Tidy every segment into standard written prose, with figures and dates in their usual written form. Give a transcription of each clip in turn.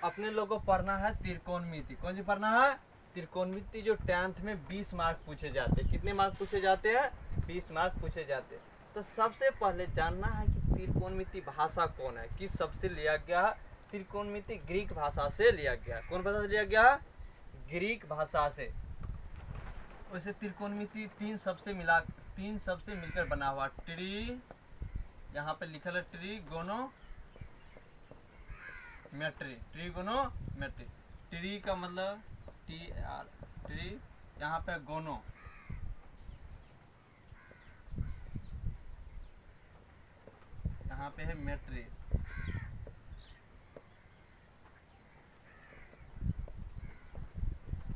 अपने लोग को पढ़ना है त्रिकोणमिति। कौन सी पढ़ना है? त्रिकोणमिति, जो 10th में 20 मार्क पूछे जाते हैं। कितने मार्क पूछे जाते हैं? 20 मार्क पूछे जाते हैं। तो सबसे पहले जानना है कि त्रिकोणमिति भाषा कौन है, किस शब्द से लिया गया है? त्रिकोणमिति ग्रीक भाषा से लिया गया। कौन भाषा से लिया गया? ग्रीक भाषा से। वैसे त्रिकोणमिति तीन शब्द से मिलकर बना हुआ। ट्री, यहाँ पे लिखल है ट्रिगोनोमेट्री। ट्रिगोनोमेट्री, ट्री का मतलब ट्री, यहाँ पे गोनो, यहाँ पे है मेट्री।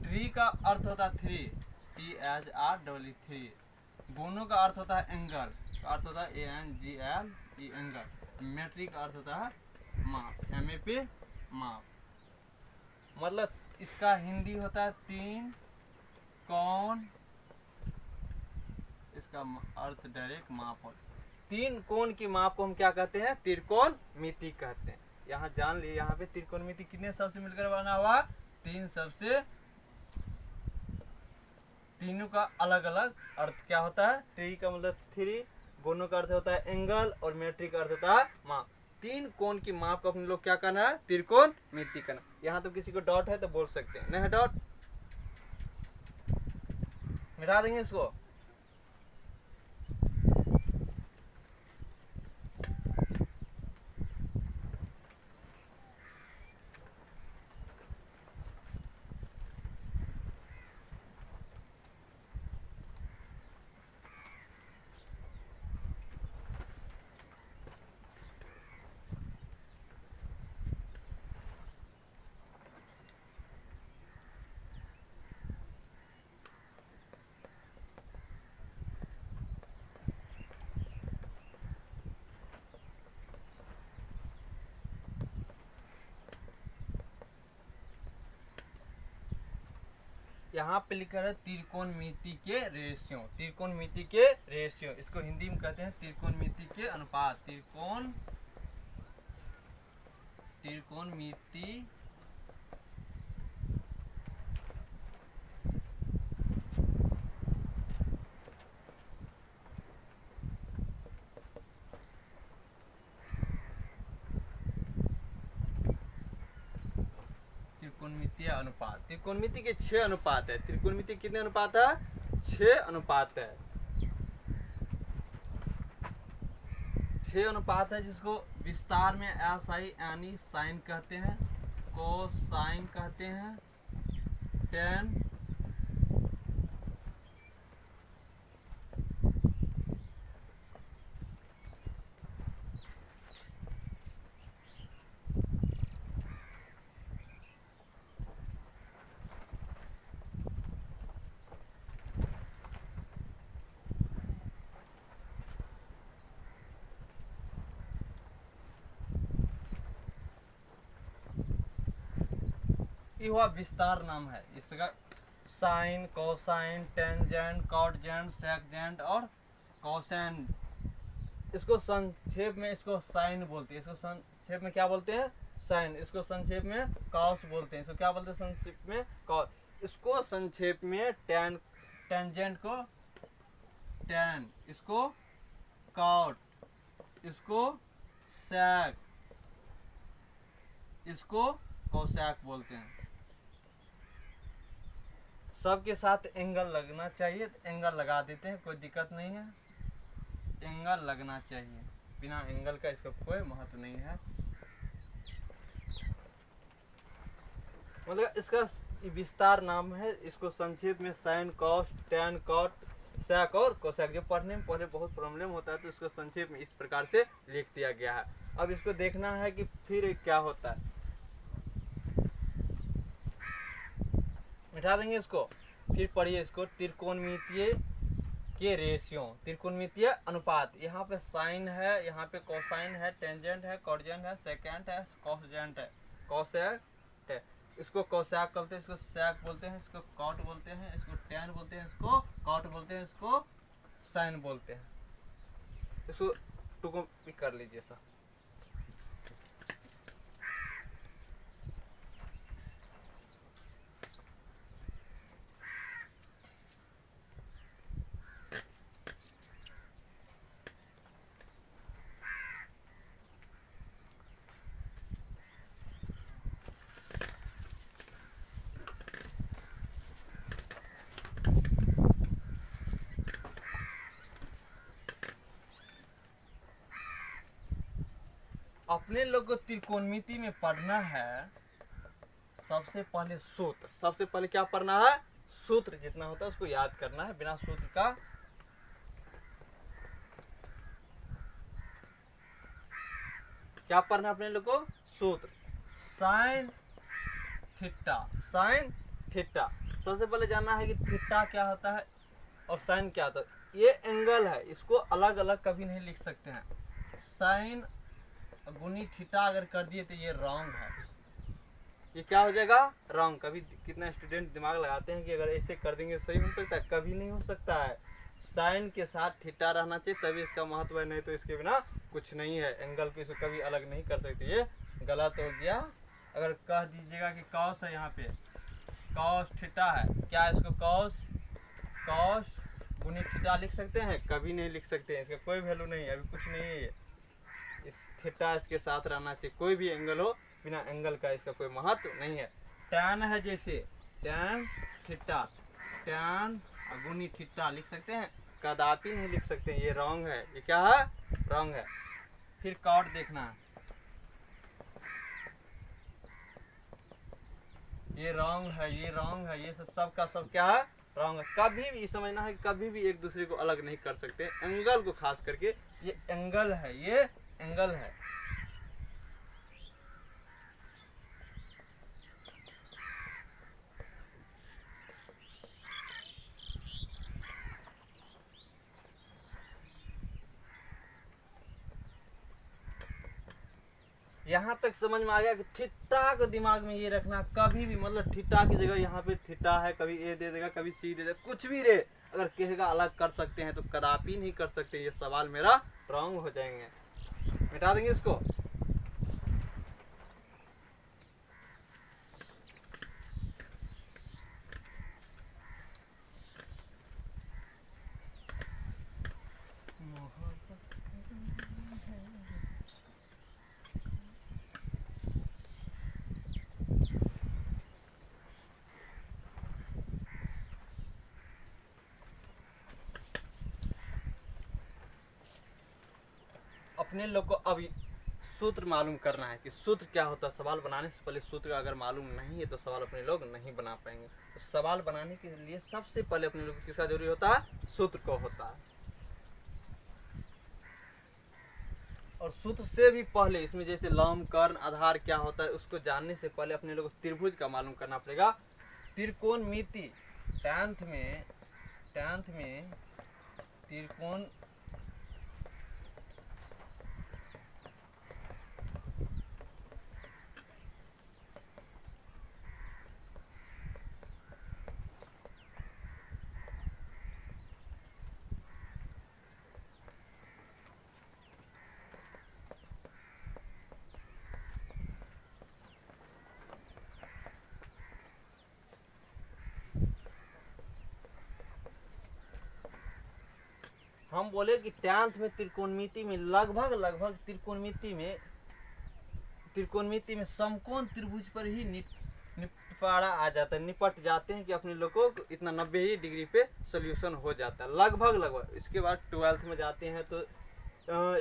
ट्री का अर्थ होता है थ्री, THREE, थ्री। गोनो का अर्थ होता है एंगल, का अर्थ होता है ANGLE, एंगल। मेट्री का अर्थ होता है माप, MAP, माप। मतलब इसका हिंदी होता है तीन कोण, इसका अर्थ डायरेक्ट माप होता है। तीन कोण की माप को हम क्या कहते हैं? त्रिकोणमिति कहते हैं। यहाँ जान लिए, यहाँ पे त्रिकोणमिति कितने शब्द से मिलकर बना हुआ? तीन शब्द से। तीनों का अलग अलग अर्थ क्या होता है? ट्री का मतलब थ्री, गोनो का अर्थ होता है एंगल, और मेट्री का अर्थ होता है माप। तीन कोण की माप को अपने लोग क्या करना है? त्रिकोणमिति करना। यहाँ तो किसी को डॉट है तो बोल सकते हैं, नहीं है डॉट? मिटा देंगे इसको। यहाँ पे लिखा है त्रिकोणमिति के रेशियो। त्रिकोणमिति के रेशियो, इसको हिंदी में कहते हैं त्रिकोणमिति के अनुपात। त्रिकोणमिति त्रिकोणमितीय अनुपात। त्रिकोणमिति के 6 अनुपात है। त्रिकोणमिति कितने अनुपात है? 6 अनुपात है। 6 अनुपात है, जिसको विस्तार में SIN साइन कहते हैं, कोसाइन कहते हैं, टेन, ये हुआ विस्तार नाम है इसका। साइन, कोसाइन, टेंजेंट, कॉटजेंट, सेकजेंट और कोसेंट। इसको संक्षेप में इसको साइन बोलते हैं। इसको संक्षेप में क्या बोलते हैं? साइन। इसको संक्षेप में कॉस बोलते हैं। इसको क्या बोलते हैं संक्षेप में? कॉस। इसको संक्षेप में टेंजेंट को टेन, इसको कॉट, इसको सेक, इसको कोसेक बोलते हैं। सबके साथ एंगल लगना चाहिए तो एंगल लगा देते हैं, कोई दिक्कत नहीं है। एंगल लगना चाहिए, बिना एंगल का इसका कोई महत्व नहीं है। मतलब इसका विस्तार नाम है। इसको संक्षेप में साइन, कॉस, टेन, कॉट, सेक और कोसेक। जो पढ़ने में पहले बहुत प्रॉब्लम होता है तो इसको संक्षेप में इस प्रकार से लिख दिया गया है। अब इसको देखना है कि फिर क्या होता है। मिटा देंगे इसको, फिर पढ़िए इसको। त्रिकोणमितीय के रेशियो, त्रिकोणमितीय अनुपात। यहाँ पे साइन है, यहाँ पे कोसाइन है, टेंजेंट है, कॉटजेंट है, सेकेंट है, कोसेजेंट है, कोसेक है। इसको कोसेक बोलते हैं, इसको सेक बोलते हैं, इसको कॉट बोलते हैं, इसको टेन बोलते हैं, इसको कॉट बोलते हैं, इसको साइन बोलते हैं। इसको टुको भी कर लीजिए सर। अपने लोग को त्रिकोणमिति में पढ़ना है सबसे पहले सूत्र। सबसे पहले क्या पढ़ना है? सूत्र जितना होता है उसको याद करना है। बिना सूत्र का क्या पढ़ना है अपने लोग को? सूत्र। Sine theta, sine theta. सबसे पहले जानना है कि थीटा क्या होता है और साइन क्या होता है। ये एंगल है, इसको अलग अलग कभी नहीं लिख सकते हैं। साइन गुनी थीटा अगर कर दिए तो ये रॉन्ग है, ये क्या हो जाएगा? रॉन्ग। कभी कितना स्टूडेंट दिमाग लगाते हैं कि अगर ऐसे कर देंगे सही हो सकता है, कभी नहीं हो सकता है। साइन के साथ थीटा रहना चाहिए तभी इसका महत्व है, नहीं तो इसके बिना कुछ नहीं है। एंगल को इसको कभी अलग नहीं कर सकते, ये गलत हो गया। अगर कह दीजिएगा कि कॉस है, यहाँ पे कॉस थीटा है, क्या इसको कॉस गुनी थीटा लिख सकते हैं? कभी नहीं लिख सकते हैं, इसका कोई वैल्यू नहीं है, अभी कुछ नहीं है। इस थीटा इसके साथ रहना चाहिए, कोई भी एंगल हो, बिना एंगल का इसका कोई महत्व नहीं है। टैन है, जैसे टैन थीटा, टैन गुनी थीटा लिख सकते हैं? कदापि नहीं लिख सकते हैं, ये रॉन्ग है। ये क्या है? रॉन्ग है। फिर कॉट देखना है, ये रॉन्ग है, ये रॉन्ग है, ये सब का सब क्या है? रॉन्ग है। कभी भी समझना है कि कभी भी एक दूसरे को अलग नहीं कर सकते। एंगल को खास करके, ये एंगल है, ये एंगल है। यहाँ तक समझ में आ गया कि थीटा को दिमाग में ये रखना, कभी भी मतलब थीटा की जगह यहाँ पे थीटा है, कभी ए दे देगा, कभी सी दे देगा, कुछ भी रे अगर कहेगा अलग कर सकते हैं तो कदापि नहीं कर सकते। ये सवाल मेरा रॉन्ग हो जाएंगे, मिटा देंगे इसको। अपने लोग को अभी सूत्र मालूम करना है कि सूत्र क्या होता है। सवाल बनाने से पहले सूत्र अगर मालूम नहीं है तो सवाल अपने लोग नहीं बना पाएंगे। तो सवाल बनाने के लिए सबसे पहले अपने लोग को किसका जरूरी होता है? सूत्र को होता है। और सूत्र से भी पहले इसमें जैसे लंब, कर्ण, आधार क्या होता है उसको जानने से पहले अपने लोग को त्रिभुज का मालूम करना पड़ेगा। त्रिकोणमिति 10th में त्रिकोण हम बोले कि 10th में त्रिकोणमिति में लगभग त्रिकोणमिति में समकोण त्रिभुज पर ही निपटारा आ जाता है, निपट जाते हैं कि अपने लोगों को इतना 90 ही डिग्री पे सोल्यूशन हो जाता है लगभग। इसके बाद 12th में जाते हैं तो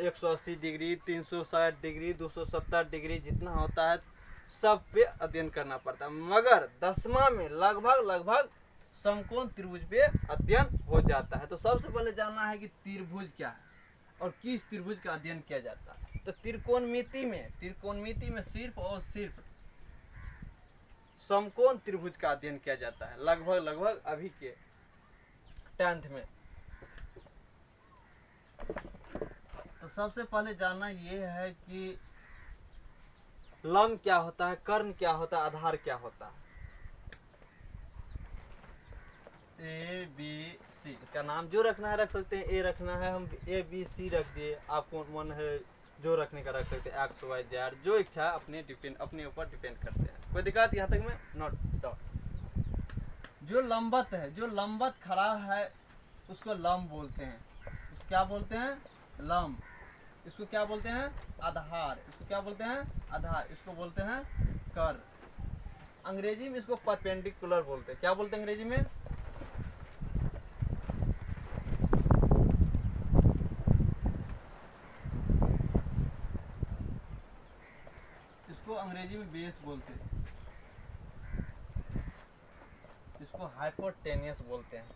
180 डिग्री, 360 डिग्री, 270 डिग्री जितना होता है सब पे अध्ययन करना पड़ता है। मगर 10वां में लगभग समकोण त्रिभुज पे अध्ययन हो जाता है। तो सबसे पहले जानना है कि त्रिभुज क्या है और किस त्रिभुज का अध्ययन किया जाता है। तो त्रिकोणमिति में सिर्फ और सिर्फ समकोण त्रिभुज का अध्ययन किया जाता है लगभग अभी के 10th में। तो सबसे पहले जानना ये है कि लंब क्या होता है, कर्ण क्या होता है, आधार क्या होता है। ए बी सी, इसका नाम जो रखना है रख सकते हैं। ए रखना है, हम ए बी सी रख दिए। आपको मन है जो रखने का रख सकते हैं, एक्स वाई जेड, जो इच्छा है अपने ऊपर डिपेंड करते हैं। कोई दिक्कत यहाँ तक में? Not doubt. जो लंबत खड़ा है उसको लंब बोलते हैं। उसको क्या बोलते हैं? लंब। इसको क्या बोलते हैं? आधार। इसको क्या बोलते हैं? आधार। इसको बोलते हैं कर्ण। अंग्रेजी में इसको परपेंडिकुलर बोलते हैं। क्या बोलते हैं अंग्रेजी में? अंग्रेजी में बेस बोलते हैं, इसको हाइपोटेनियस बोलते हैं।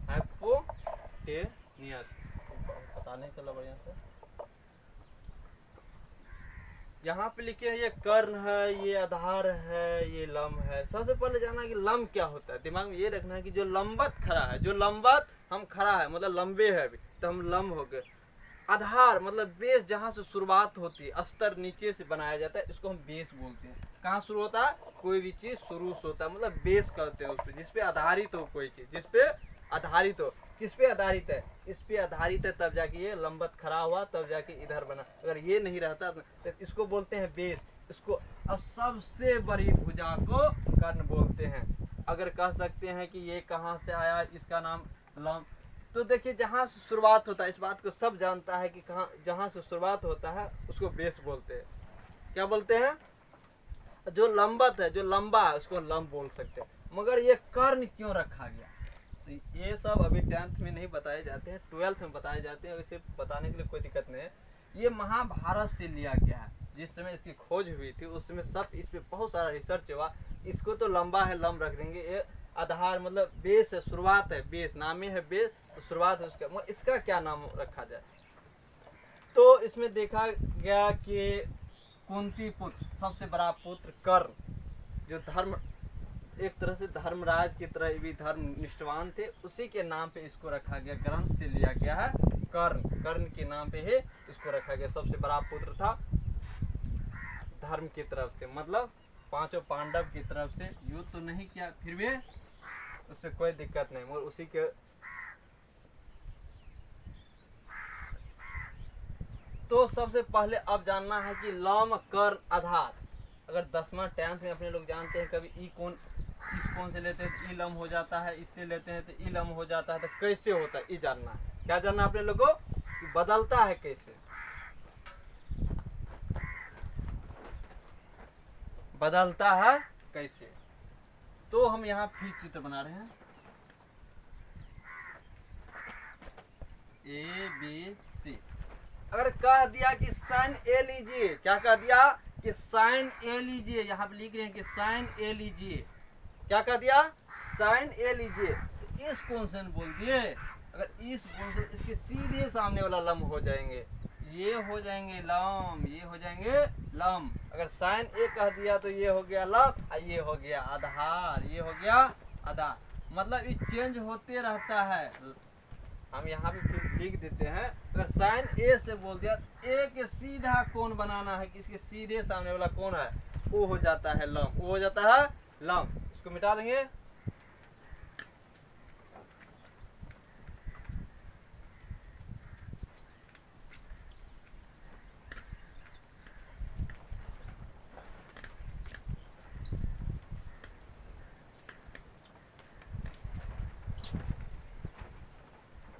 हाइपोटेनियस पता नहीं चला बढ़िया से। यहाँ पे लिखे हैं ये कर्ण है, ये आधार है, ये लम है। सबसे पहले जानना है कि लम क्या होता है। दिमाग में ये रखना है कि जो लंबत खड़ा है, जो लंबत हम खड़ा है मतलब लंबे है अभी तो हम लम हो गए। आधार मतलब बेस, जहाँ से शुरुआत होती है, स्तर नीचे से बनाया जाता है, इसको हम बेस बोलते हैं। कहाँ शुरू होता है, कोई भी चीज शुरू से होता है मतलब बेस कहते हैं उस पर, जिसपे आधारित हो कोई चीज, जिसपे आधारित हो। किस पे आधारित है, इस पे आधारित है, तब जाके ये लंबत खड़ा हुआ, तब जाके इधर बना। अगर ये नहीं रहता तो इसको बोलते हैं बेस। इसको अब सबसे बड़ी भुजा को कर्ण बोलते हैं। अगर कह सकते हैं कि ये कहाँ से आया, इसका नाम लम, तो देखिए जहाँ से शुरुआत होता है, इस बात को सब जानता है कि कहाँ, जहाँ से शुरुआत होता है उसको बेस बोलते हैं। क्या बोलते हैं, जो लंबत है, जो लंबा है, उसको लम बोल सकते हैं। मगर ये कर्ण क्यों रखा गया, तो ये सब अभी 10th में नहीं बताए जाते हैं, 12th में बताए जाते हैं। इसे बताने के लिए कोई दिक्कत नहीं है। ये महाभारत से लिया गया है। जिस समय इसकी खोज हुई थी उस समय सब इस पे बहुत सारा रिसर्च हुआ। इसको तो लंबा है, लम रख देंगे। ये आधार मतलब बेस है, शुरुआत है, बेस नामे है बेस, तो शुरुआत है उसका। मगर इसका क्या नाम रखा जाए, तो इसमें देखा गया कि कुंती पुत्र, सबसे बड़ा पुत्र कर्ण, जो धर्म, एक तरह से धर्मराज की तरह भी धर्म निष्ठवान थे, उसी के नाम पे इसको रखा गया। ग्रंथ से लिया गया है कर्ण, कर्ण के नाम पे ही इसको रखा गया। सबसे बड़ा पुत्र था धर्म की तरफ से, मतलब पांचों पांडव की तरफ से। युद्ध तो नहीं किया, फिर भी उससे कोई दिक्कत नहीं, मगर उसी के। तो सबसे पहले अब जानना है कि लम कर्ण आधार। अगर 10वां 10th में अपने लोग जानते हैं, कभी ई कौन, इस कौन से लेते हैं तो ई लम हो जाता है, इससे लेते हैं तो ई लम हो जाता है, तो कैसे होता है ये जानना है। क्या जानना है अपने लोगों को, बदलता है कैसे, बदलता है कैसे। तो हम यहाँ फिर चित्र बना रहे हैं, ए बी सी। अगर कह दिया कि साइन ए लीजिए, क्या कह दिया कि साइन ए लीजिए, यहाँ पे लिख रहे हैं कि साइन ए लीजिए, क्या कह दिया, साइन ए लीजिए, तो इस कौन से बोल दिए। अगर इस कौन से, इसके सीधे सामने वाला लम हो जाएंगे, ये हो जाएंगे लम, ये हो जाएंगे लम। अगर साइन ए कह दिया तो ये हो गया लम, और ये हो गया आधार, ये हो गया आधार। मतलब ये चेंज होते रहता है। हम यहाँ पे फिर लिख देते हैं, अगर साइन ए से बोल दिया, ए के सीधा कौन बनाना है कि इसके सीधे सामने वाला कौन है, वो हो जाता है लम, वो हो जाता है लम। इसको मिटा देंगे,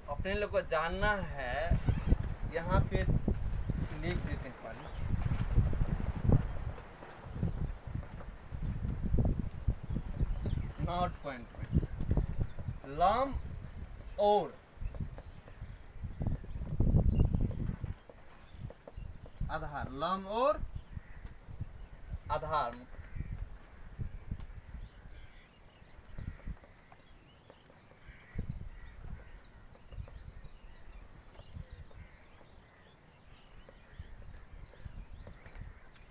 अपने लोग को जानना है। यहाँ पे लिख देते हैं पानी, नॉट पॉइंट में लम और आधार, लम और आधार।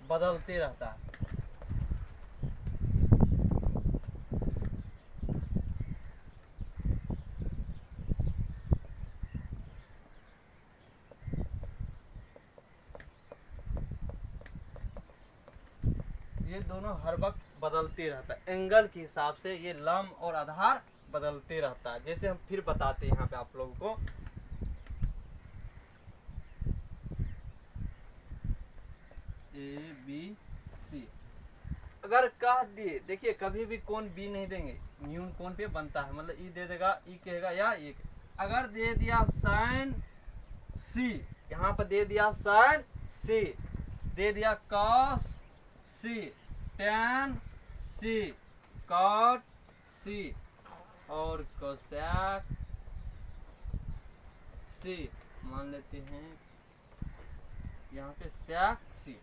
बदलते रहता है। ये दोनों हर वक्त बदलते रहता है, एंगल के हिसाब से ये लम और आधार बदलते रहता है। जैसे हम फिर बताते हैं यहाँ पे आप लोगों को, ए बी सी। अगर कह दिए, देखिए कभी भी कौन बी नहीं देंगे, न्यून कौन पे बनता है, मतलब ई दे देगा, ई कहेगा या ई। अगर दे दिया साइन सी, यहाँ पर दे दिया साइन सी, दे दिया कॉस सी, टेन सी, कॉट सी और कोसेक सी, मान लेते हैं यहाँ पे sec सी,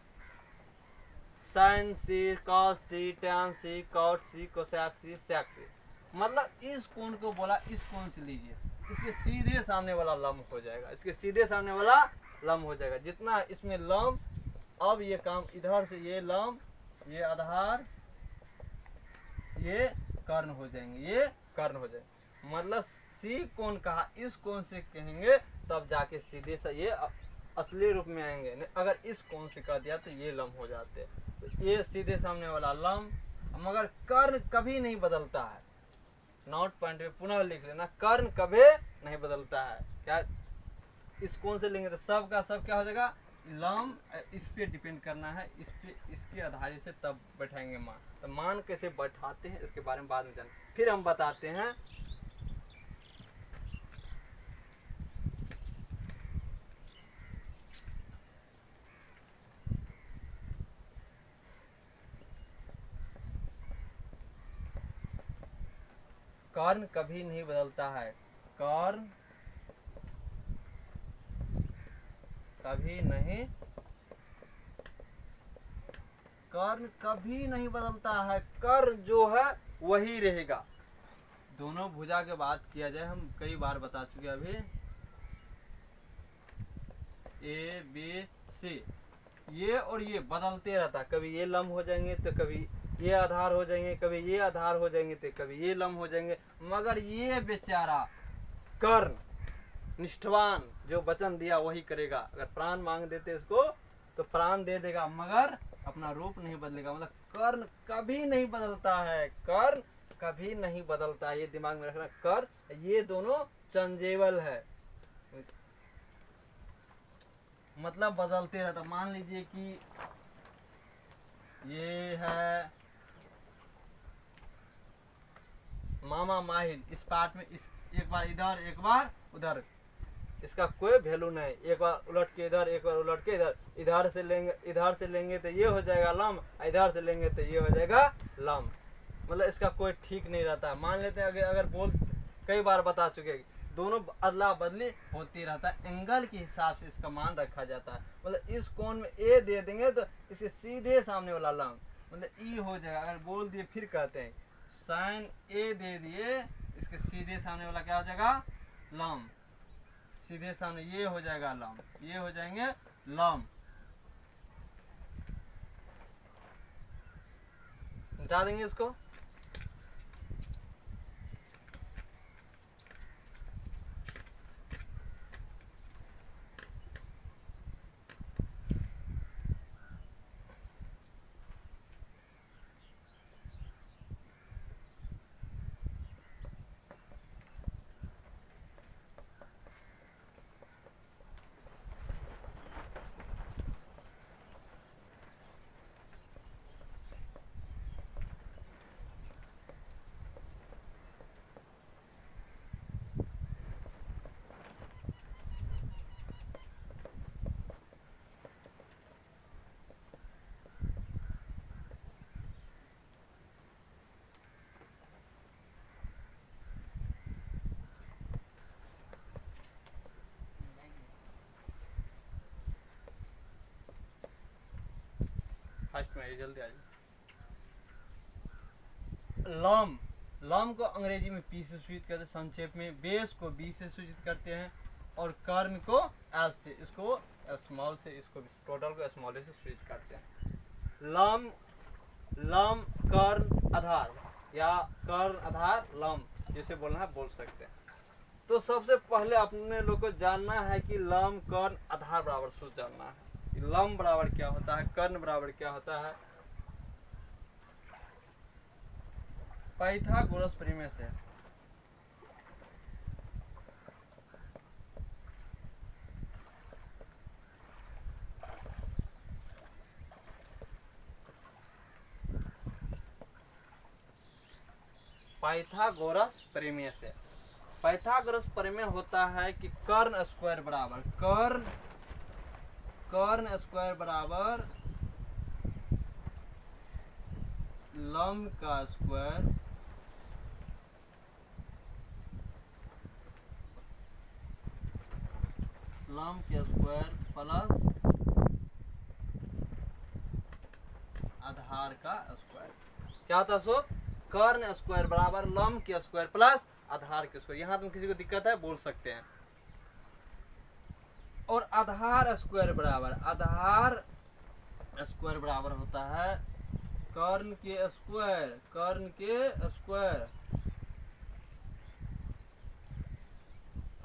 साइन सी, कॉस सी, टैन सी, कॉट सी, कोसेक सी, सेक सी। मतलब इस कोण को बोला, इस कोण से लीजिए, इसके सीधे सामने वाला लंब हो जाएगा, इसके सीधे सामने वाला लंब हो जाएगा। जितना इसमें लंब, अब ये काम इधर से ये लंब, ये आधार, ये कर्ण हो जाएंगे, ये कर्ण हो जाएंगे। मतलब सी कोण कहा, इस कोण से कहेंगे तब जाके सीधे से ये असली रूप में आएंगे। अगर इस कोण से कर दिया तो ये लंब हो जाते हैं। तो ये सीधे सामने वाला लंब। मगर कर्ण कभी नहीं बदलता है, नोट पॉइंट पे पुनः लिख लेना, कर्ण कभी नहीं बदलता है। क्या इस कोण से लेंगे तो सब का सब क्या हो जाएगा, लंब। इस पे डिपेंड करना है, इस पे, इसके आधार से तब बैठाएंगे मान। तो मान कैसे बैठाते हैं इसके बारे में बाद में जान, फिर हम बताते हैं। कर्ण कभी नहीं बदलता है, कर्ण कभी नहीं, कर्ण कभी नहीं बदलता है, कर्ण जो है वही रहेगा। दोनों भुजा के बात किया जाए, हम कई बार बता चुके अभी, ए बी सी, ये और ये बदलते रहता, कभी ये लंब हो जाएंगे तो कभी ये आधार हो जाएंगे, कभी ये आधार हो जाएंगे तो कभी ये लंब हो जाएंगे। मगर ये बेचारा कर्ण निष्ठवान, जो वचन दिया वही करेगा। अगर प्राण मांग देते इसको तो प्राण दे देगा, मगर अपना रूप नहीं बदलेगा। मतलब कर्ण कभी नहीं बदलता है, कर्ण कभी नहीं बदलता है, ये दिमाग में रखना। कर्ण ये दोनों चेंजेबल है, मतलब बदलते रहता। मान लीजिए कि ये है मामा माहिल, इस पार्ट में इस एक बार इधर एक बार उधर, इसका कोई वैल्यू नहीं। एक बार उलट के इधर, एक बार उलट के इधर, इधर से लेंगे तो ये हो जाएगा लंब, इधर से लेंगे तो ये हो जाएगा लंब। मतलब इसका कोई ठीक नहीं रहता। मान लेते हैं अगर बोल, कई बार बता चुके, दोनों अदला बदली होती रहता है, एंगल के हिसाब से इसका मान रखा जाता है। मतलब इस कोण में ए दे देंगे तो इसके सीधे सामने वाला लंब मतलब ई हो जाएगा। अगर बोल दिए फिर कहते हैं साइन ए दे दिए, इसके सीधे सामने वाला क्या हो जाएगा, लंब। सीधे सामने ये हो जाएगा लंब, ये हो जाएंगे लंब। मिटा देंगे इसको। फर्स्ट में जल्दी आ जाए। लम, लम को अंग्रेजी में पी से सूचित करते हैं, संक्षेप में। बेस को बी से सूचित करते हैं और कर्ण को एस से, इसको स्मॉल से, इसको टोटल को स्मॉल से सूचित करते हैं। लम, लम कर्ण आधार या कर्ण आधार लम, जिसे बोलना है बोल सकते हैं। तो सबसे पहले अपने लोग को जानना है कि लम कर्ण आधार बराबर सूत्र जानना है। लम बराबर क्या होता है, कर्ण बराबर क्या होता है। पाइथागोरस प्रमेय से पाइथागोरस प्रमेय से, पाइथागोरस प्रमेय होता है कि कर्ण स्क्वायर बराबर, कर्ण स्क्वायर बराबर लंब का स्क्वायर लम के स्क्वायर प्लस आधार का स्क्वायर। क्या होता है सूत्र? कर्ण स्क्वायर बराबर लम के स्क्वायर प्लस आधार के स्क्वायर। यहाँ तुम किसी को दिक्कत है बोल सकते हैं। और आधार स्क्वायर बराबर होता है कर्ण के स्क्वायर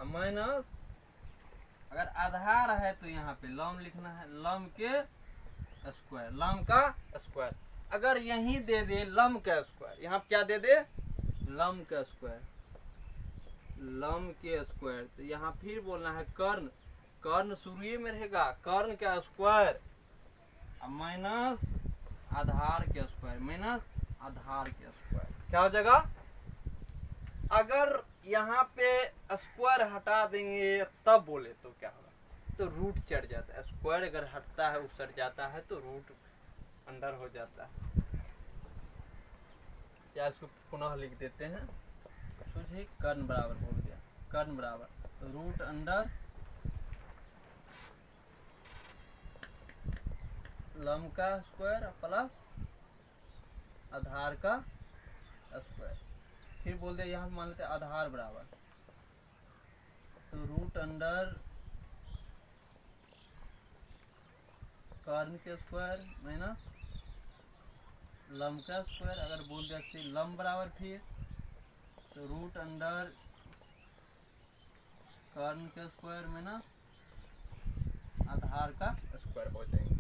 माइनस, अगर आधार है तो यहाँ पे लम लिखना है, लम का स्क्वायर। अगर यही दे दे लम का स्क्वायर, यहाँ क्या दे दे? लम के स्क्वायर, तो यहाँ फिर बोलना है कर्ण शुरू में रहेगा, कर्ण का स्क्वायर माइनस आधार के स्क्वायर, क्या हो जाएगा? अगर यहाँ पे स्क्वायर हटा देंगे तब बोले तो क्या होगा? तो रूट चढ़ जाता है। स्क्वायर अगर हटता है उसट जाता है तो रूट अंडर हो जाता है। या इसको पुनः लिख देते हैं, सोचिए कर्ण बराबर बोल दिया, कर्ण बराबर तो रूट अंडर लम का स्क्वायर प्लस आधार का स्क्वायर। फिर बोल दिया यहाँ मान लेते हैं आधार बराबर तो रूट अंडर कर्ण के स्क्वायर माइनस लम का स्क्वायर। अगर बोल दिया कि लम बराबर फिर तो रूट अंडर कर्ण के स्क्वायर माइनस आधार का स्क्वायर हो जाएंगे।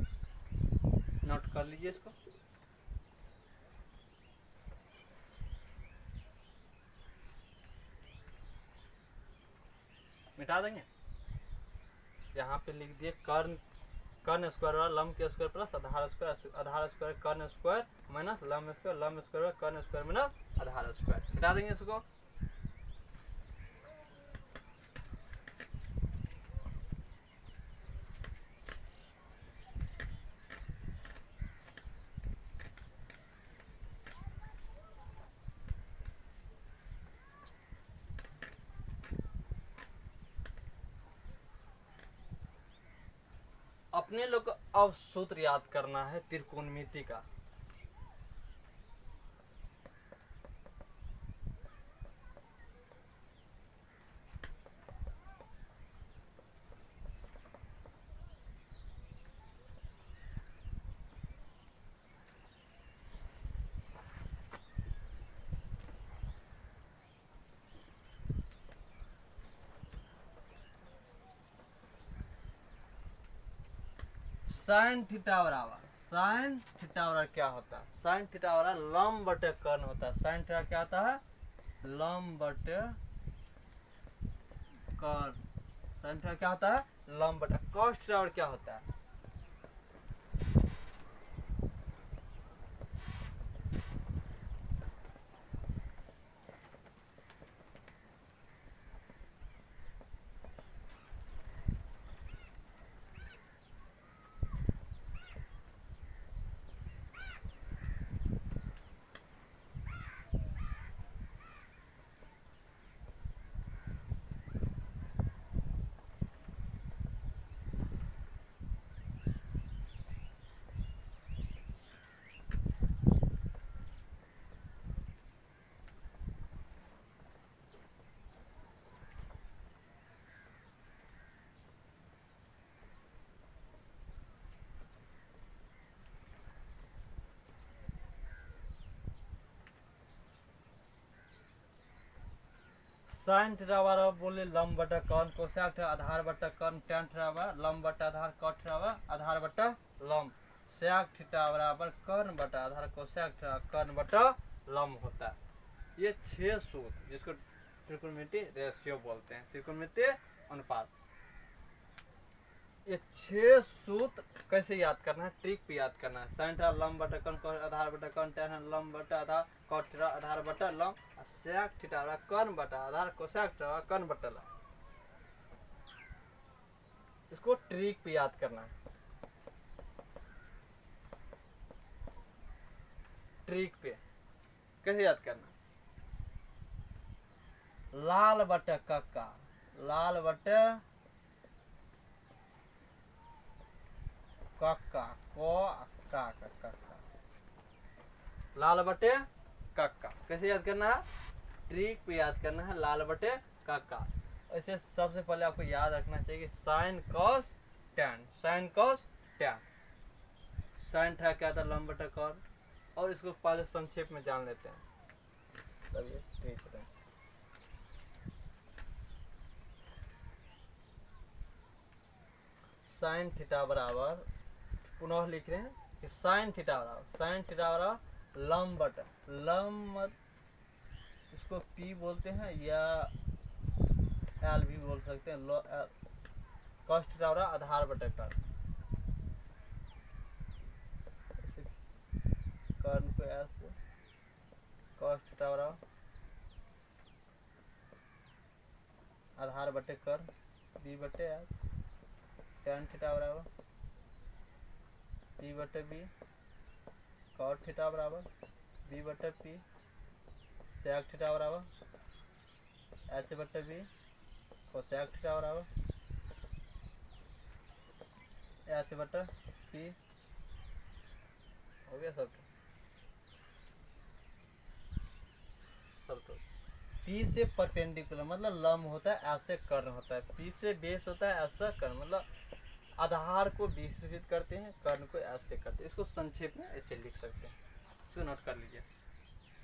नोट कर लीजिए इसको। मिटा देंगे। यहाँ पे लिख दिए कर्ण स्क्वायर लम के स्क्वायर प्लस आधार स्क्वायर कर्ण स्क्वायर माइनस लम स्क्वायर कर्ण स्क्वायर माइनस आधार स्क्वायर। मिटा देंगे इसको। अपने लोग को अब सूत्र याद करना है त्रिकोणमिति का। साइन थीटा बराबर क्या होता है? साइन थीटा बराबर लम बटे कर्ण होता है। साइन थीटा क्या होता है? लम बटे कर्ण। साइन थीटा क्या होता है? लम बटे। कॉस थीटा क्या होता है? साइन थीटा बराबर बोले लम बटा कर्ण, कोसेक थीटा आधार बटा कर्ण, tan थीटा बराबर लम बटा आधार, cot थीटा बराबर आधार बटा लम, सेक थीटा बराबर कर्ण बटा आधार, कोसेक थीटा कर्ण बटा लम होता है। ये 6 सूत्र जिसको त्रिकोणमिति रेशियो बोलते हैं, त्रिकोणमिति अनुपात। ये 6 सूत्र कैसे याद करना है? ट्रिक पे याद करना है। साइन थीटा लम बटा कर्ण आधार बटा कर्ण, tan लम बटा आधार, cot थीटा आधार बटा लम, सेक थीटा कर्ण बटा आधार, कोसेक थीटा कर्ण बटा लम। इसको ट्रिक पे याद करना है। ट्रिक पे कैसे याद करना? लाल बटे कक्का, लाल बटे कक्का, का कक्का, लाल बटे कक्का। कैसे याद करना है? ट्रिक पे याद करना है, लाल बटे कक्का। ऐसे सबसे पहले आपको याद रखना चाहिए कि sine cos tan, sine cos tan. Sine था क्या था? लंब बटा कॉस। और इसको पहले संक्षेप में जान लेते हैं, तब ये ठीक है। साइन थीटा बराबर, पुनः लिख रहे हैं कि साइन थीटा बराबर लंब बटा, लंब इसको पी बोलते हैं या एल भी बोल सकते हैं। कॉस थीटा बराबर आधार बटा कर्ण, कर्ण को ऐसे कॉस थीटा बराबर आधार बटे कर्ण बी बटे एल, टैन थीटा बराबर पी बटे बी, कॉट थीटा बराबर बी बटे पी, सेक थीटा बराबर एच बटे बी, कोसेक थीटा बराबर एच बटे पी। हो गया सब तो। पी से परपेंडिकुलर मतलब लंब होता है, ऐसे कर्ण होता है। पी से बेस होता है, ऐसा कर्ण मतलब आधार को विस्तृत करते हैं, कर्ण को ऐसे करते हैं। इसको संक्षेप में ऐसे लिख सकते हैं, इसको नोट कर लीजिए,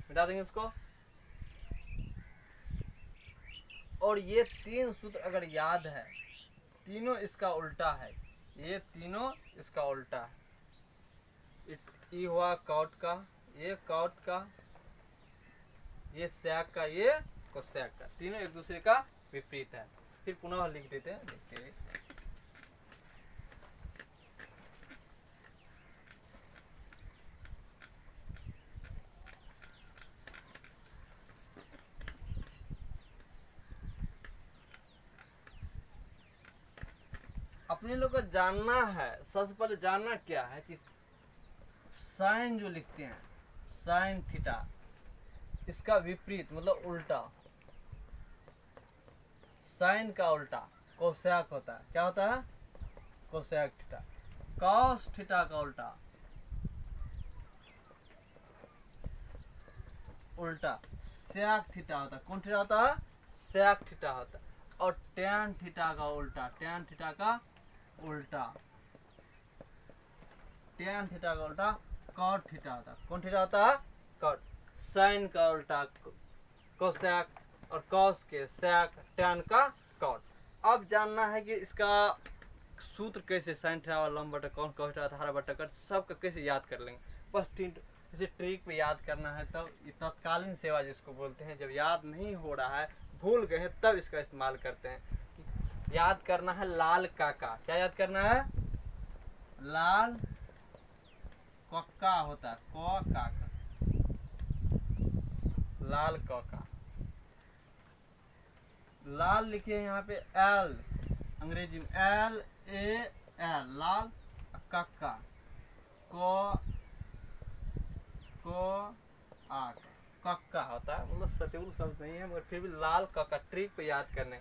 मिटा देंगे इसको। और ये तीन सूत्र अगर याद है, तीनों इसका उल्टा है, ये तीनों इसका उल्टा है। ई हुआ कॉट का, ये कॉट का, ये सेक का, ये कोसेक का, तीनों एक दूसरे का विपरीत है। फिर पुनः लिख देते हैं, देखते हैं। अपने लोग को जानना है, सबसे पहले जानना क्या है कि साइन जो लिखते हैं, साइन थीटा, इसका विपरीत मतलब उल्टा, साइन का उल्टा कोसेक होता है। क्या होता है? Cosec theta. कॉस थीटा का उल्टा सेक थीटा होता है। कौन थीटा होता है? सेक थीटा होता है। और टैन थीटा का उल्टा, टैन थीटा का उल्टा, टैन थीटा का उल्टा कॉट थीटा होता है। कौन थीटा होता है? कॉट। साइन का उल्टा कोसेक, और कॉस के सेक, टैन का कॉट। अब जानना है कि इसका सूत्र कैसे, साइन थीटा और लंब बटा कॉस, कॉस थीटा आधार बटा कॉट, सबका कैसे याद कर लेंगे। बस तीन इसे ट्रिक पे याद करना है। तब तत्कालीन सेवा जिसको बोलते हैं, जब याद नहीं हो रहा है, भूल गए हैं, तब इसका इस्तेमाल करते हैं। याद करना है लाल काका। क्या याद करना है? लाल कक्का होता है, क काका, लाल कक्का। लाल लिखिए यहाँ पे एल, अंग्रेजी में एल ए एल, लाल। कक्का को आक, कक्का होता है, मतलब सटीक शब्द नहीं है, मगर फिर भी लाल कक्का। ट्रिक पे याद करने,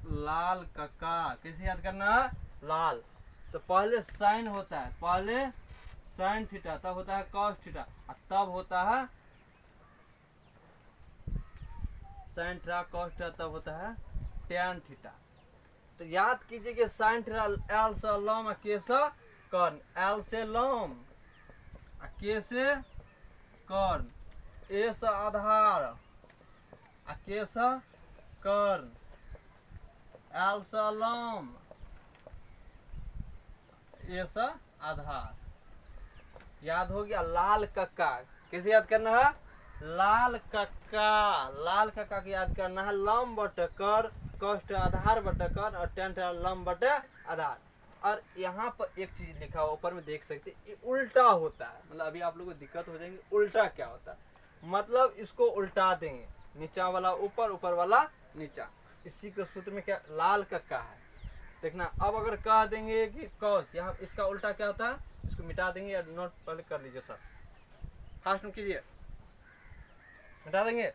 लाल कक्का कैसे याद करना है? लाल तो पहले साइन होता है, पहले साइन थीटा, तब होता है कॉस थीटा, और तब होता है साइन थीटा कॉस थीटा, तब होता है टैन थीटा। तो याद कीजिए कि साइन थीटा एल से लम, के से कर्ण, एल से लम, के से कर्ण, ए से आधार, के से कर्ण, एल से लम, ए से आधार। याद हो गया? लाल कक्का कैसे याद करना है? लाल कक्का, लाल कक्का की याद करना है लंब बटे कर, कष्ट आधार बटे कर, और टेंट लंब बटे आधार। और यहाँ पर एक चीज लिखा हुआ ऊपर में देख सकते, ये उल्टा होता है। मतलब अभी आप लोगों को दिक्कत हो जाएगी, उल्टा क्या होता है, मतलब इसको उल्टा देंगे, नीचा वाला ऊपर, ऊपर वाला नीचा। इसी के सूत्र में क्या लाल कक्का है, देखना। अब अगर कह देंगे कि कॉस, यहाँ इसका उल्टा क्या होता है, इसको मिटा देंगे, या नोट पहले कर लीजिए सर, फास्ट में कीजिए, मिटा देंगे।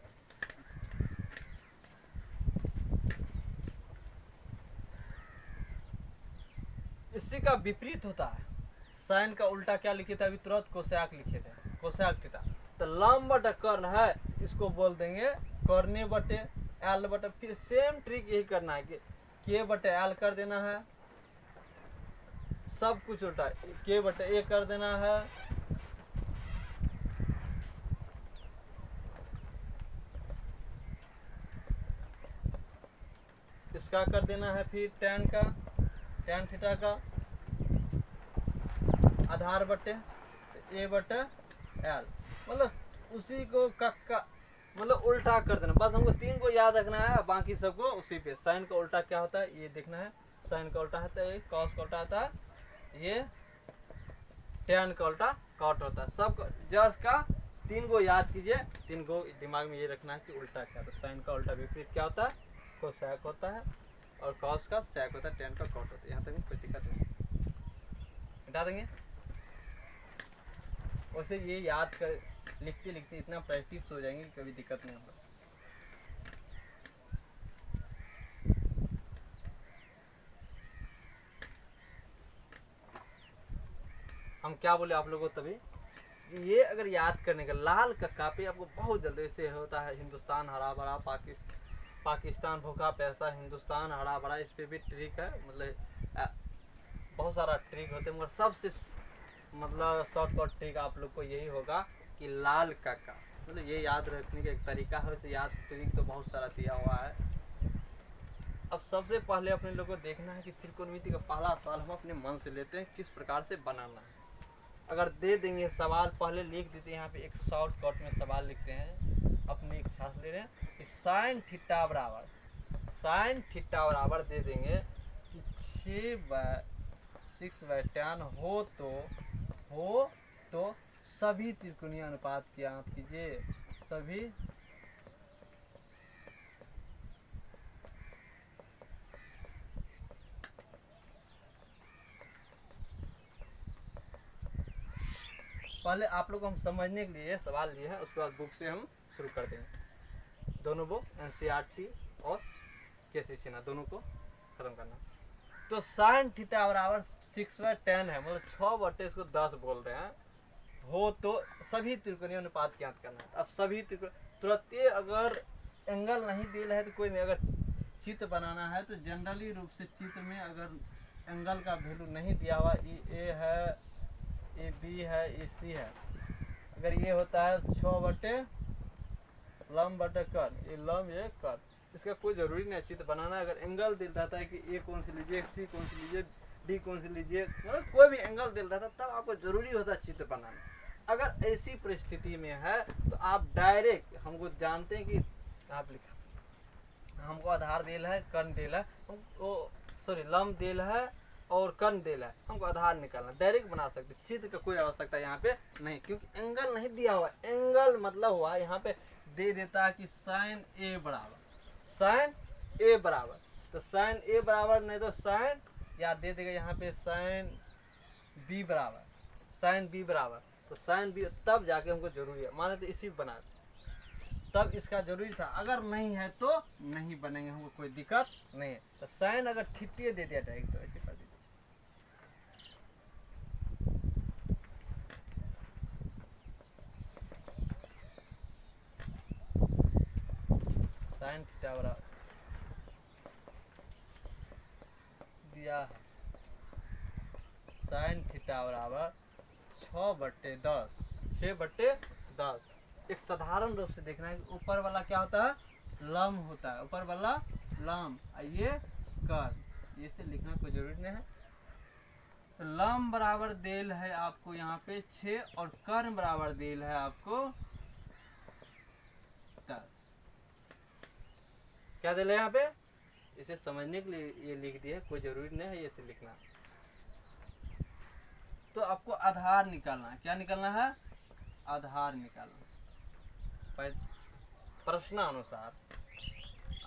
इसी का विपरीत होता है। साइन का उल्टा क्या लिखे थे अभी तुरंत? कोसैक लिखे थे, कोसैक थीटा। तो लंब बटे कर्ण है, इसको बोल देंगे कर्ने बटे एल बटे, फिर सेम ट्रिक यही करना है कि के बटे एल कर देना है, सब कुछ उल्टा, के बटे ए कर देना है, इसका कर देना है, फिर tan का, tan थीटा का आधार बटे ए बटे एल, मतलब उसी को का मतलब उल्टा कर देना। बस हमको 3 को याद रखना है, बाकी सबको उसी पे। साइन का उल्टा क्या होता है ये देखना है, साइन का उल्टा होता है ये, कॉस का उल्टा होता है ये, tan का उल्टा कॉट होता है। सब जस्ट का 3 को याद कीजिए, 3 को दिमाग में ये रखना है कि उल्टा क्या। तो साइन का उल्टा विपरीत क्या होता है? कोसैक होता है, और कॉस का सैक होता है, tan का कॉट होता है। यहाँ तक कोई दिक्कत नहीं, हटा देंगे। वैसे ये याद कर, लिखते लिखते इतना प्रैक्टिस हो जाएंगे कि कभी दिक्कत नहीं होगा। हम क्या बोले आप लोगों को तभी, ये अगर याद करने का, लाल कक्का पे आपको बहुत जल्दी से होता है हिंदुस्तान हरा भरा, पाकिस्तान भूखा पैसा, हिंदुस्तान हरा भरा, इस पे भी ट्रिक है। मतलब बहुत सारा ट्रिक होते हैं, मगर सबसे मतलब शॉर्टकट ट्रिक आप लोग को यही होगा कि लाल काका, मतलब ये याद रखने का एक तरीका है। वैसे याद ट्रिक तो बहुत सारा दिया हुआ है। अब सबसे पहले अपने लोग को देखना है कि त्रिकोणमिति का पहला सवाल हम अपने मन से लेते हैं, किस प्रकार से बनाना है। अगर दे देंगे सवाल, पहले लिख देते हैं यहाँ पे, एक शॉर्टकट में सवाल लिखते हैं, अपनी इच्छा से ले रहे हैं कि साइन थीटा बराबर, साइन थीटा बराबर दे देंगे कि 6/tan हो तो सभी त्रिकोणीय अनुपात की आप कीजिए, सभी पहले आप लोग को हम समझने के लिए सवाल लिए हैं, उसके बाद बुक से हम शुरू कर देंगे। दोनों बुक NCERT और KC सिन्हा दोनों को खत्म करना। तो साइन थीटा बराबर 6/tan है, मतलब 6 बटे इसको 10 बोल रहे हैं, हो तो सभी त्रिकोणीय अनुपात ज्ञात करना है। अब सभी तुरंत अगर एंगल नहीं दिया है तो कोई नहीं, अगर चित्र बनाना है तो जनरली रूप से चित्र में अगर एंगल का वैल्यू नहीं दिया हुआ, ए है, ए बी है, ए सी है, अगर ये होता है 6 बटे लंब बटे कर्ण, ये लंब ये कर्ण, इसका कोई जरूरी नहीं चित्र बनाना। अगर एंगल दिल रहता है कि ए कौन सी लीजिए, सी कौन सी लीजिए, डी कौन सी लीजिए, मतलब कोई भी एंगल दिल रहता है तब आपको जरूरी होता है चित्र बनाना। अगर ऐसी परिस्थिति में है तो आप डायरेक्ट, हमको जानते हैं कि आप लिखा, हमको आधार देल है, कर्ण देल है, हमको सॉरी लंब देल है और कर्ण देल है, हमको आधार निकालना, डायरेक्ट बना सकते, चित्र का कोई आवश्यकता यहाँ पे नहीं, क्योंकि एंगल नहीं दिया हुआ। एंगल मतलब हुआ यहाँ पे दे देता है कि साइन ए बराबर, साइन ए बराबर, तो साइन ए बराबर नहीं तो साइन, या दे देगा यहाँ पे साइन बी बराबर, साइन बी बराबर, तो साइन बी, तब जाके हमको जरूरी है। माने तो इसी बना, तब इसका जरूरी था, अगर नहीं है तो नहीं बनेंगे, हमको कोई दिक्कत नहीं है। तो साइन अगर थीटा दे दिया डायरेक्ट तो ऐसे कर दीजिए, साइन थीटा बराबर दिया है, साइन थीटा बराबर 6/10, 6/10। एक साधारण रूप से देखना है कि ऊपर वाला क्या होता है, लंब होता है, ऊपर वाला लंब, ये कर्ण, ये से लिखना कोई जरूरी नहीं है। तो लंब बराबर देल है आपको यहाँ पे 6 और कर्ण बराबर देल है आपको 10। क्या देल है यहाँ पे, इसे समझने के लिए ये लिख दिया, कोई जरूरी नहीं है ये से लिखना। तो आपको आधार निकालना है, क्या निकालना है, आधार निकालना, प्रश्नानुसार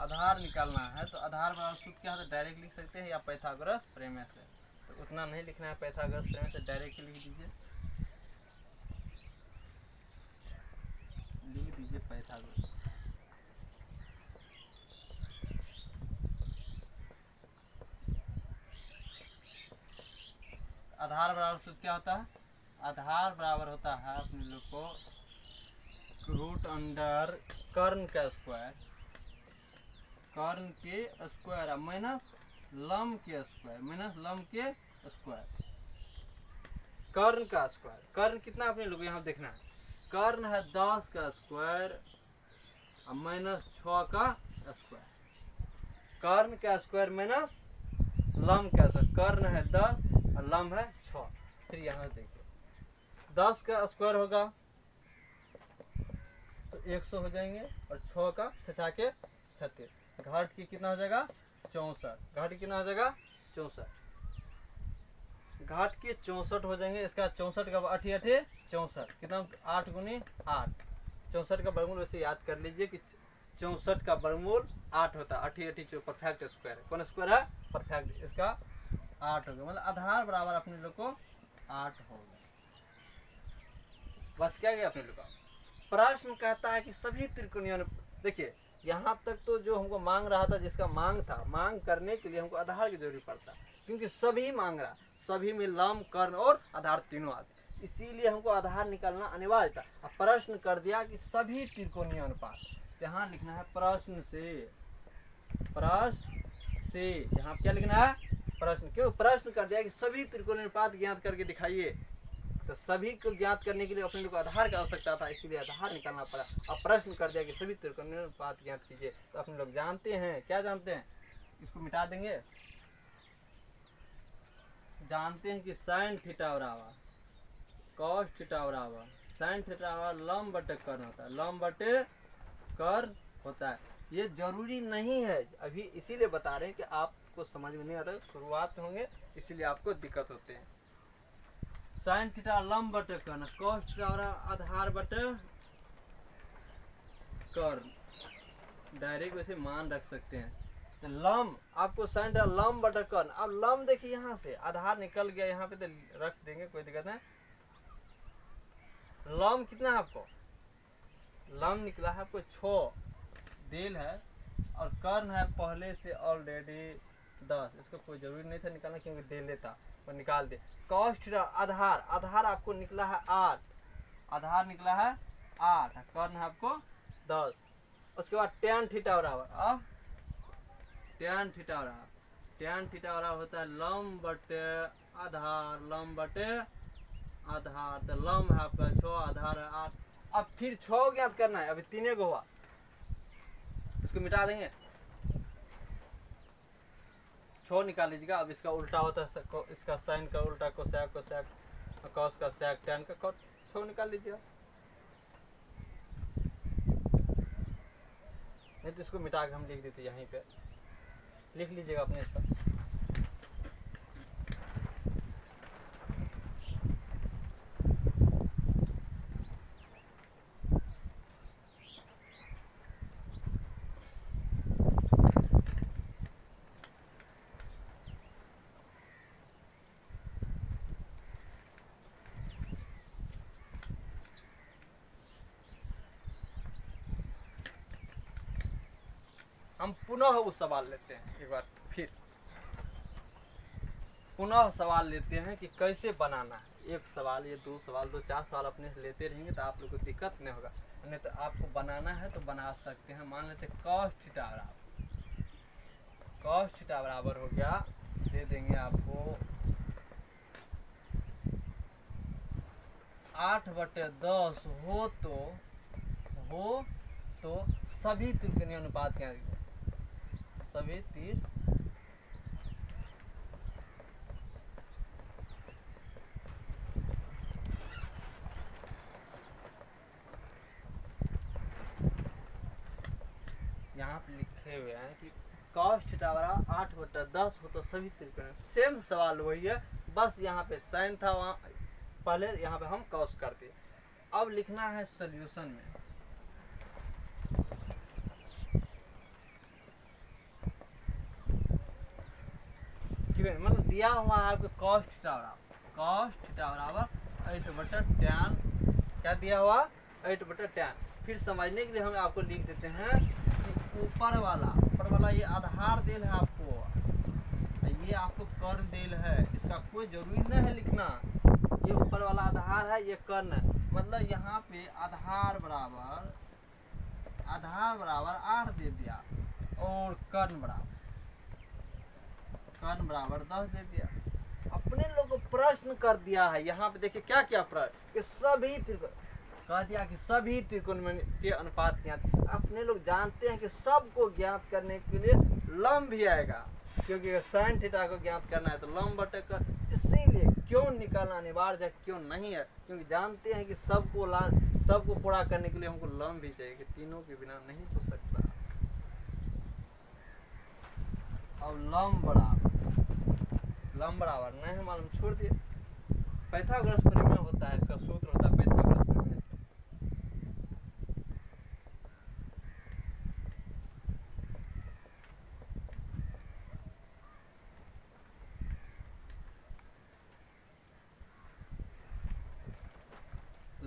आधार निकालना है। तो आधार बराबर सूत्र क्या होता है, डायरेक्ट लिख सकते हैं या पाइथागोरस प्रमेय से, तो उतना नहीं लिखना है, पाइथागोरस प्रमेय से डायरेक्ट लिख दीजिए, लिख दीजिए पाइथागोरस। आधार बराबर सूत्र क्या होता है? आधार बराबर होता है अपने लोग को रूट अंडर कर्ण का स्क्वायर, कर्ण के स्क्वायर माइनस लंब के स्क्वायर, माइनस लंब के स्क्वायर, कर्ण का स्क्वायर। कर्ण कितना अपने लोग यहाँ देखना है, कर्ण है 10 का स्क्वायर माइनस 6 का स्क्वायर, कर्ण का स्क्वायर माइनस लंब का स्क्वायर। कर्ण है 10 और लंब है 6। फिर यहाँ देखिए 10 का स्क्वायर होगा तो 100 हो जाएंगे, और 6 का 6 के 36, घाट की कितना हो जाएगा 64, घाट कितना हो जाएगा 64, घाट के 64 हो जाएंगे। इसका 64 का 8 8 64, कितना 8 गुनी 8, 64 का वर्गमूल वैसे याद कर लीजिए कि 64 का वर्गमूल 8 होता है। 8 8 परफेक्ट स्क्वायर है, कौन स्क्वायर है परफेक्ट, इसका 8 हो गया, मतलब आधार बराबर अपने लोग को 8 हो गया। बच क्या गया अपने लोग का? प्रश्न कहता है कि सभी त्रिकोणीय, देखिए यहाँ तक तो जो हमको मांग रहा था, जिसका मांग था, मांग करने के लिए हमको आधार की जरूरत पड़ता है, क्योंकि सभी मांग रहा, सभी में लंब कर्ण और आधार तीनों आते, इसीलिए हमको आधार निकालना अनिवार्य था। अब प्रश्न कर दिया कि सभी त्रिकोणीय अनुपात, यहाँ लिखना है प्रश्न से, प्रश्न से यहाँ क्या लिखना है प्रश्न, क्यों प्रश्न कर दिया कि सभी त्रिकोणीय अनुपात ज्ञात करके दिखाइए, तो सभी को ज्ञात करने के लिए अपने लोग को आधार की आवश्यकता था, इसीलिए आधार निकालना पड़ा। अब प्रश्न कर दिया कि सभी त्रिकोणीय अनुपात ज्ञात कीजिए, तो अपने लोग जानते हैं, क्या जानते हैं, इसको मिटा देंगे, जानते हैं कि साइन थीटा बराबर कॉस थीटा बराबर साइन थीटा बराबर लंब बटे कर्ण होता है, लंब बटे कर्ण होता है। ये जरूरी नहीं है अभी, इसीलिए बता रहे हैं कि आपको समझ में नहीं आता, शुरुआत होंगे इसीलिए आपको दिक्कत होते हैं। साइन थीटा लंब बटे कर्ण, कॉस थीटा आधार बटे कर्ण, डायरेक्ट वैसे मान रख सकते हैं। तो लंब आपको साइन थीटा लंब बटे कर्ण, अब लंब देखिए यहाँ से आधार निकल गया, यहाँ पे तो रख देंगे, कोई दिक्कत नहीं। लंब कितना है आपको, लंब निकला है आपको 6 दिल है, और कर्ण है पहले से ऑलरेडी 10, इसको कोई जरूरी नहीं था निकालना क्योंकि दे लेता, और निकाल दे। कॉस थीटा आधार, आधार आपको निकला है 8, आधार निकला है 8, कर्ण है आपको 10। उसके बाद tan थीटा बराबर, अब tan थीटा बराबर, tan थीटा बराबर होता है लंब बटे आधार, लंब बटे आधार, तो लंब है आपका 6, आधार है 8। अब फिर 6 ज्ञात करना है, अभी 3 को हुआ, इसको मिटा देंगे, 6 निकाल लीजिएगा। अब इसका उल्टा होता है, इसका साइन का उल्टा कोसेक, कोसेक कॉस का सेक, tan का कॉस, 6 निकाल लीजिएगा, नहीं तो इसको मिटा के हम लिख देते, यहीं पे लिख लीजिएगा अपने इसका। हम पुनः वो सवाल लेते हैं, एक बार फिर पुनः सवाल लेते हैं कि कैसे बनाना है। एक सवाल, ये 2 सवाल, 2-4 सवाल अपने से लेते रहेंगे तो आप लोग को दिक्कत नहीं होगा, नहीं तो आपको बनाना है तो बना सकते हैं। मान लेते हैं कॉस थीटा बराबर, कॉस थीटा बराबर हो गया, दे देंगे आपको 8/10 हो तो सभी त्रिकोणीय अनुपात क्या, सभी तीर यहाँ पे लिखे हुए हैं कि कॉस थीटा बराबर 8/10 हो तो सभी त्रिकोण, सेम सवाल वही है, बस यहाँ पे साइन था, वहाँ पहले यहाँ पे हम कॉस करते। अब लिखना है सॉल्यूशन में, मतलब दिया हुआ है आपको कॉस थीटा बराबर 8/tan, क्या दिया हुआ 8/tan। फिर समझने के लिए हम आपको लिख देते हैं कि ऊपर वाला ये आधार दिल है आपको, ये आपको कर्ण देल है, इसका कोई जरूरी नहीं है लिखना। ये ऊपर वाला आधार है, ये कर्ण है। मतलब यहाँ पे आधार बराबर 8 दे दिया और कर्ण बराबर 10 दे दिया। अपने लोग को प्रश्न कर दिया है। यहाँ पे देखिए क्या क्या प्रश्न कि सभी त्रिकोण कह दिया कि सभी त्रिकोणमितीय अनुपात ज्ञात। अपने लोग जानते हैं कि सबको ज्ञात करने के लिए लंब भी आएगा, क्योंकि अगर साइन थीटा को ज्ञात करना है तो लंब बटे कर्ण। इसीलिए क्यों निकालना अनिवार्य है, क्यों नहीं है, क्योंकि जानते हैं कि सबको पूरा करने के लिए हमको लंब भी चाहिए, कि तीनों के बिना नहीं हो सकता। अब लंब बराबर नहीं मालूम, छोड़ दिए। पाइथागोरस प्रमेय होता है, इसका सूत्र होता है पाइथागोरस प्रमेय।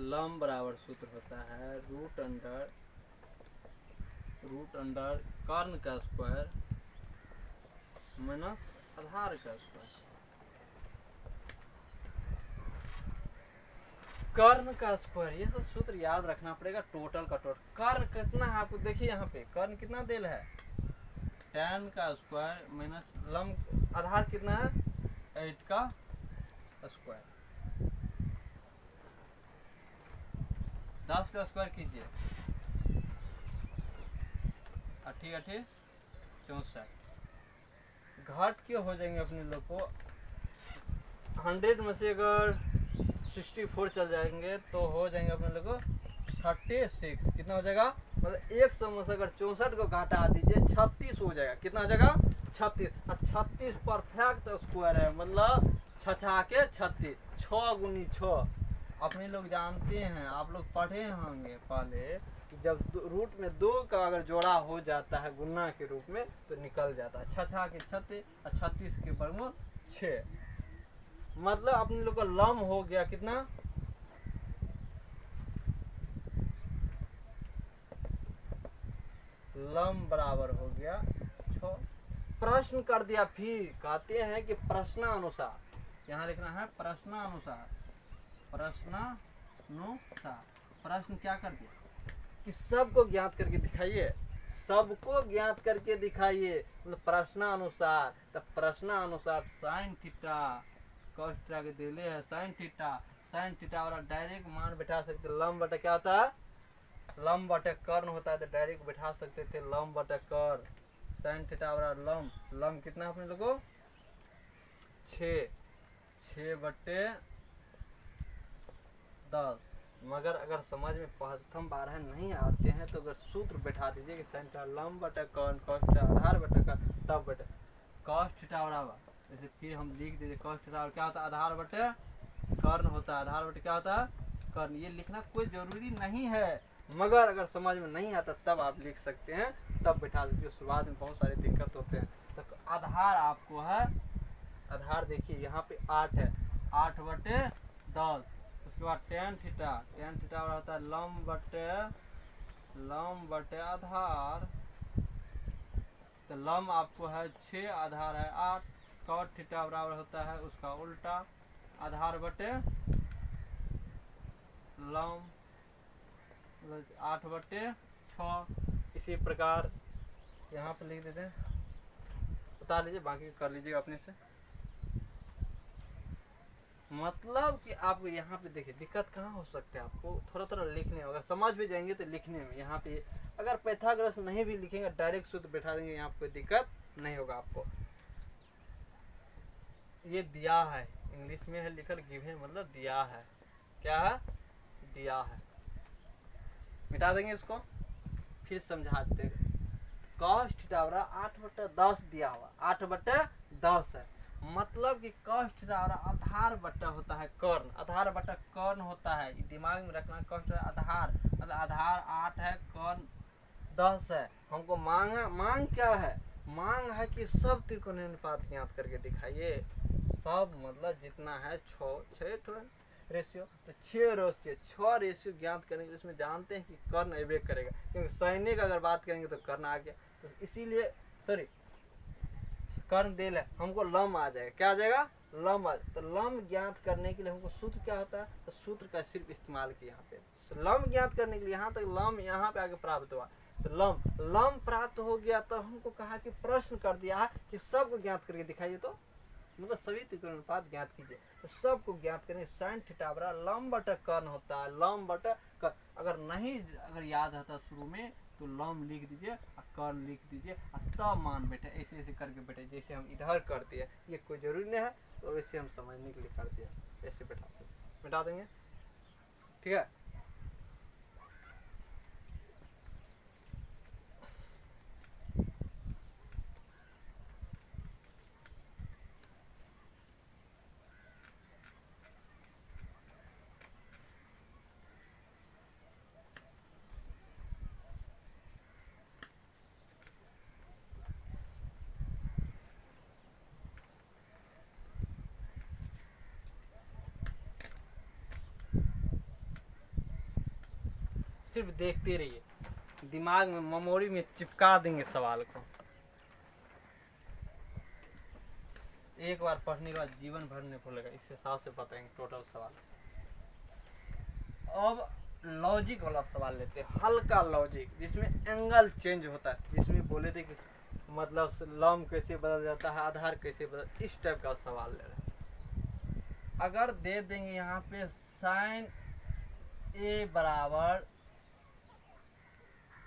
लंब बराबर सूत्र होता है रूट अंडर कर्ण का स्क्वायर माइनस आधार का स्क्वायर। कर्ण का स्क्वायर, ये सब सूत्र याद रखना पड़ेगा। टोटल का टोटल कर्ण कितना है आपको देखिए, यहाँ पे कर्ण कितना देल है, tan का स्क्वायर माइनस लंब आधार कितना है 8 का स्क्वायर। 10 का स्क्वायर कीजिए 8 64। घाट क्यों हो जाएंगे अपने लोग को, 100 में से अगर 64 चल जाएंगे तो हो जाएंगे अपने लोग को 36। कितना हो जाएगा, मतलब 100 में से अगर 64 को घटा दीजिए 36 हो जाएगा। कितना हो जाएगा 36। और 36 परफेक्ट स्क्वायर है, मतलब 6 के 36, 6 गुनी 6। अपने लोग जानते हैं, आप लोग पढ़े होंगे पहले, कि जब रूट में 2 का अगर जोड़ा हो जाता है गुना के रूप में तो निकल जाता है 6 के 36 और 36 के वर्गमूल 6। मतलब अपने लोग का लंब हो गया कितना, लंब बराबर हो गया 6। प्रश्न कर दिया, फिर कहते हैं कि प्रश्नानुसार, यहाँ लिखना है प्रश्नानुसार। प्रश्न क्या कर दिया कि सबको ज्ञात करके दिखाइए, मतलब प्रश्नानुसार। तो प्रश्नानुसार साइन थीटा कॉस थीटा के दिले है, साइन थीटा वाला डायरेक्ट मान बैठा सकते। लंब बटे क्या होता है, लंब बटे कर्ण होता है, तो डायरेक्ट बैठा सकते थे लंब बटे कर्ण। साइन थीटा वाला लंब कितना अपने लोगों 6 बटे 10। मगर अगर समझ में प्रथम बार है नहीं आते हैं तो अगर सूत्र बैठा दीजिए कि साइन थीटा लंब बटे कर्ण कॉस थीटा आधार बटे कर्ण, तब बटे कॉस थीटा बराबर, जैसे फिर हम लिख दीजिए कॉस थीटा क्या होता है, आधार बटे कर्ण होता है। आधार बटे क्या होता है, कर्ण। ये लिखना कोई जरूरी नहीं है, मगर अगर समझ में नहीं आता तब आप लिख सकते हैं, तब बैठा दीजिए। उसके बाद में बहुत सारे दिक्कत होते हैं। तो आधार आपको है, आधार देखिए यहाँ पे 8 है, 8 बटे 10। उसके बाद tan थीटा होता है लंब बटे आधार। तो लंब आपको है 6, आधार है 8। cot थीटा बराबर होता है उसका उल्टा, आधार बटे लंब 8 बटे 6। इसी प्रकार यहाँ पे लिख देते हैं, बता लीजिए, बाकी कर लीजिएगा अपने से। मतलब कि आपको यहाँ पे देखिए दिक्कत कहाँ हो सकता है, आपको थोड़ा लिखने में, अगर समझ भी जाएंगे तो लिखने में। यहाँ पे अगर पाइथागोरस नहीं भी लिखेंगे, डायरेक्ट सूत्र बैठा देंगे, यहाँ पे कोई दिक्कत नहीं होगा आपको। ये दिया है, इंग्लिश में है लिखल गिवन, मतलब दिया है। क्या है, दिया है। मिटा देंगे इसको, फिर समझाते हैं। cos थीटा बराबर 8 बटे 10 दिया हुआ, 8 बटे 10 है। मतलब कि cos थीटा आधार बटा होता है कर्ण, आधार बटा कर्ण होता है, दिमाग में रखना। cos थीटा आधार, मतलब आधार 8 है, कर्ण 10 है। हमको मांग क्या है, मांग है कि सब त्रिकोणीय अनुपात ज्ञात करके दिखाइए। सब मतलब जितना है 6 रेशियो, तो 6 रेशियो ज्ञात करेंगे। इसमें जानते हैं कि कर्ण एबे करेगा, क्योंकि सैनिक अगर बात करेंगे तो कर्ण आ गया। तो इसीलिए कर्ण देल है, हमको लम आ जाएगा। क्या आ जाएगा? लम आ जाएगा। तो लम ज्ञात करने के लिए हमको सूत्र क्या होता है? तो सूत्र का सिर्फ इस्तेमाल किया यहाँ पे। लम ज्ञात करने के लिए यहाँ तक लम यहाँ पे आगे प्राप्त हुआ, तो लम प्राप्त हो गया। तो हमको कहा कि प्रश्न कर दिया कि सबको ज्ञात करके दिखाइए, तो मतलब सभी त्रिकोणानुपात ज्ञात कीजिए। तो सबको ज्ञात करें। साइन थीटा बराबर लम बटा कर्ण होता है, लम बटा कर्ण। अगर याद आता शुरू में तो लम लिख दीजिए और कर्ण लिख दीजिए और तब मान बैठे, ऐसे ऐसे करके बैठे जैसे हम इधर करते हैं। ये कोई जरूरी नहीं है, तो वैसे हम समझने के लिए करते हैं, ऐसे बैठा देंगे। ठीक है। सिर्फ देखते रहिए, दिमाग में मेमोरी में चिपका देंगे सवाल को। एक बार पढ़ने के बाद जीवन भर नहीं भूलेगा। इस हिसाब से बताएंगे टोटल सवाल। अब लॉजिक वाला सवाल लेते हैं, हल्का लॉजिक जिसमें एंगल चेंज होता है, जिसमें बोले थे कि मतलब लम कैसे बदल जाता है, आधार कैसे बदल, इस टाइप का सवाल ले रहे हैं। अगर दे देंगे यहाँ पे साइन ए बराबर